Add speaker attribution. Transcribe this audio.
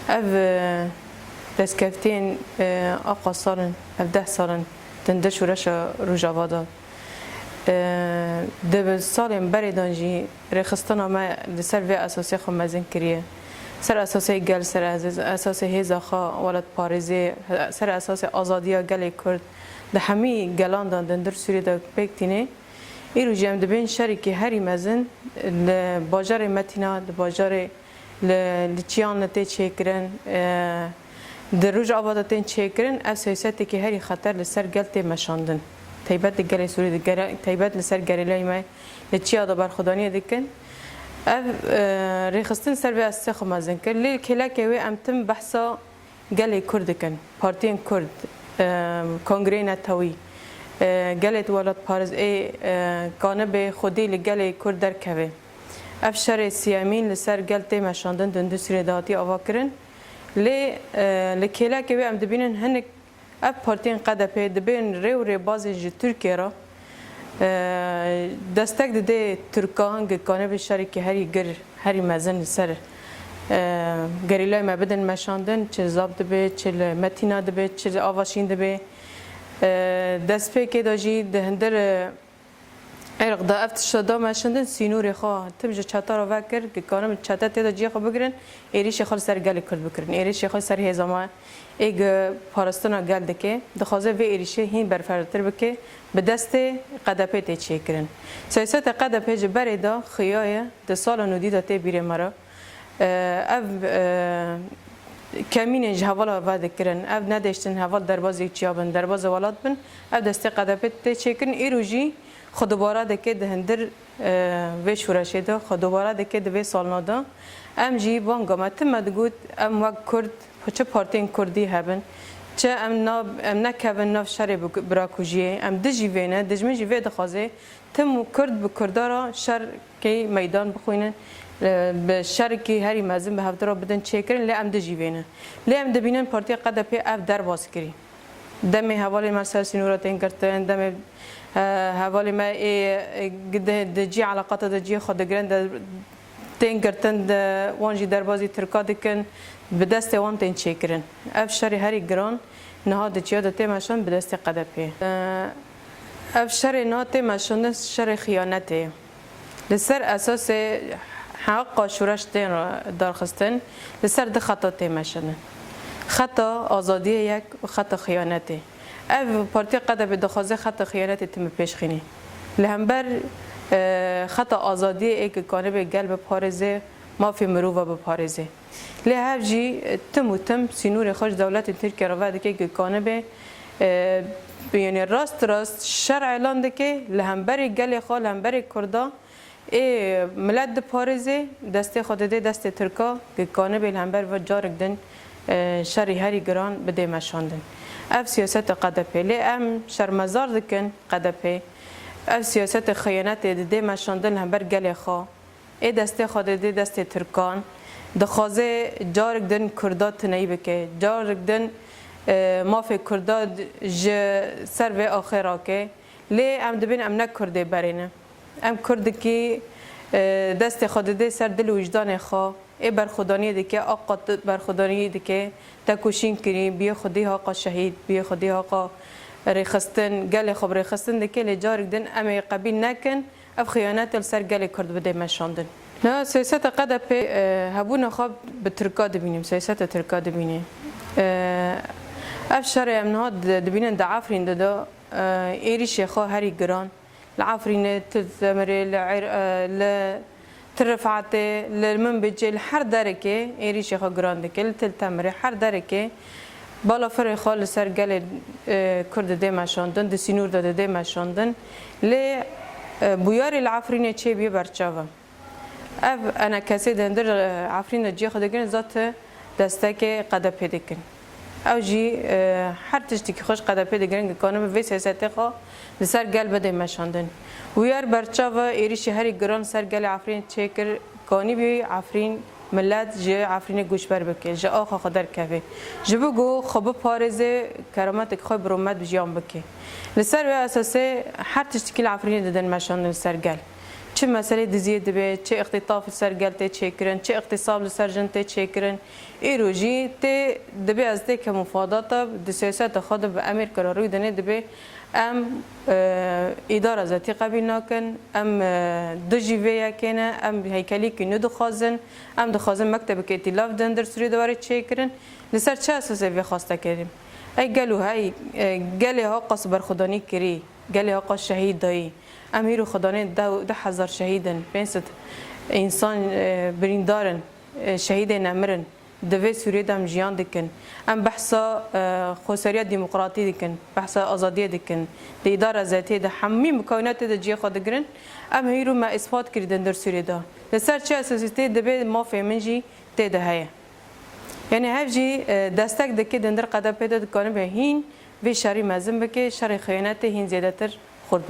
Speaker 1: اف دستکفتین آقا سالن اف 10 سالن تنده شورش روجاوادا ده سالم بریدانجی رخستان ما لسر و اساسی خو مزن کریه سر اساسی گل سر اساس هزاخا ولد پاريزي سر اساس آزادیا گل کرد ده همی گلان دان در سوری ده بکتینه ایرو جم دبین شریکی هری مزن لباجار متینا لباجار لچیان نتی چیکرن در روز آبادتین چیکرن از سیاستی که هری خطر لسر گلت مشاندن تایبت گل سوری ده تایبت لسر گریلای ما لچیا ده برخدانی دکن رخصتن سر به استخو مزن کرد لی کلا که وی امتم بحثا گلی کرد کن پارتین کرد کنگره نتاوی گلت ولاد پارز ای کانه خودی لگلی کرد در کوه افشار سیامین لسر گلت مشاندن دندوسری داتی آوا کرن لی کلا که وی ام دبینن هنگ اف پارتین قدپه دبین ری و ری بازی ترکیه را دستک ده ترکان گکانه به شریک هری مزن سر گریلای ما بدن مشاندن چه زاب دبه چه متینا دبه چه آواشین دبه دست پیک داجی دهندر عرق دا افت شدا مشاندن سینور خواه تمجه چطار و وکر گکانه چطار تیدا جی خواه بگرن ایریش خال سر گلی کرد بکرن ایریش خال سر هزاما ایگ پارستانا گل دکه دخوازه و ایریشه هین برفرتر بکه به دست قدپه تی چه کرن سیاست قدپه جبری دا خیایه ده سال نودی دا تی بیره مرا او کمینج حوالا وعده کرن او نداشتن حوال دربازی چیابن درباز ولاد بن او دست قدپه تی چه کرن ایروژی خود دوباره دکه دهندر و شورشه دا خود دوباره دکه دوی سالنا دا ام جی بانگامت مدگود ام وقت کرد چه پارتین کردی هبن چه ام نکبن ناف شر براکوژیه ام دجی وینه دجمن جی وی دخوازه تم کرد به کردارا شر کی میدان بخوینن به شر کی هری مزن به هفترا بدن چیکرن لی ام دجی وینه لی ام دبینن پارتی قدپه اف در باز کری دم حوالی مرسل سینورات این کرتن دم حوالی ما دجی علاقات دجی خود گرند تین کرتن وانجی دربازی ترکا دکن به دست وان تین چیکرن اف شر هری گران نهاد چیاد تیمشان به دست قدپه اف شر نه تیمشان شر خیانته لسر اساس حق شورش تین دارخستن لسر ده خطا تیمشان خطا آزادی یک و خطا خیانته اف پارتی قدپه دخوازه خطا خیانته تیم پیش خینی لهمبر خطا آزادی ایک کانه به گل بپارزه مافی مروفا بپارزه لی هف جی تم و تم سینور خوش دولت ترکیه را وعده که کانه به یعنی راست شرع اعلان ده که لهمبری گل خواه لهمبری کردا ای ملت ده پارزه دست خود ده دست ترکا که کانه به لهمبر و جارک دن شرعی هری گران بده مشاندن اف سیاست قدپه لی ام شرمزار دکن قدپه اف سیاست خیانت ده مشاندن لهمبر گل خواه ای دست خود ده دست ترکان دخوازه جارک دن کردات تنایی بکه جارک دن مافی کردات سر و آخر که لی ام دبین ام نکرده برینه ام کرده که دست خود ده سر دل وجدان خواه ای برخودانی ده که آقا برخودانی ده که تکوشین کنی بیا خودی آقا شهید بیا آقا آقا ریخستن گل خوب ریخستن ده که لی جارک دن ام قبیل نکن اف خیانت السر گل کرد بده مشاندن نه سیاست قدپه هبون خواب به ترکا دبینیم سیاست ترکا دبینیم اف شرع امنهاد دبینن دا عفرین دا ایریش خواه هری گران لعفرین تلتمره لترفعته للمنبجه لحر درکه ایریش خواه گران دکه لتلتمره حر درکه بالا فر خواه لسر گل کرد ده مشاندن ده سینور ده مشاندن لی بویاری العفرینه چه بیه برچاوه اف انا کسی دندر عفرین جی خود گرن ذات دستک قدپه دکن او جی هر تشتی که خوش قدپه دگرن کنم به سیاست خو لسر گل بده مشاندن ویار برچاوه ایریش هری گران سر گل عفرین چکر کانی بی عفرین ملت جه عفرین گوشبر بکه جه آخا خدر کفه جه بگو خوب پارزه کرامت خوب برومت بجیان بکه لسر و اساسه هر تشتی که عفرین دادن مشاندن سر گل چه مسئله دزیه دبه چه اختطاف سر گلته چیکرن چه اغتصاب سر جنته چیکرن ایروجی ته دبه از ده که مفادات د سیاست خود به امیر قراروی دنه دبه ام اداره ذاتی قبیل نکن ام دجیوه کنه ام هیکلی که ندخوازن ام دخوازن مکتب که ائتلاف دندر سوری دواره چیکرن لسر چه اساسه وی خواسته کردیم ای گلو های گلی ها قص برخودانی کری گلی ها قص شهید دایی امیر خدانه 10,000 شهیدن 500 انسان بریندارن شهید نمرن دوی سوریه دم جیان دکن ام بحثا خسریت دموکراتی دکن بحثا آزادی دکن دی اداره ذاتی ده همه مکانات ده جی خود گرن ام هیرو ما اثبات کردن در سوریه دا لسر چه اساسی دبی ما فهمنجی ته ده هيا يعني هفجي دستك دكي دندر قدا بيدا دكانه به هين في شري مزم بك شري خيانته هين زيادتر خرد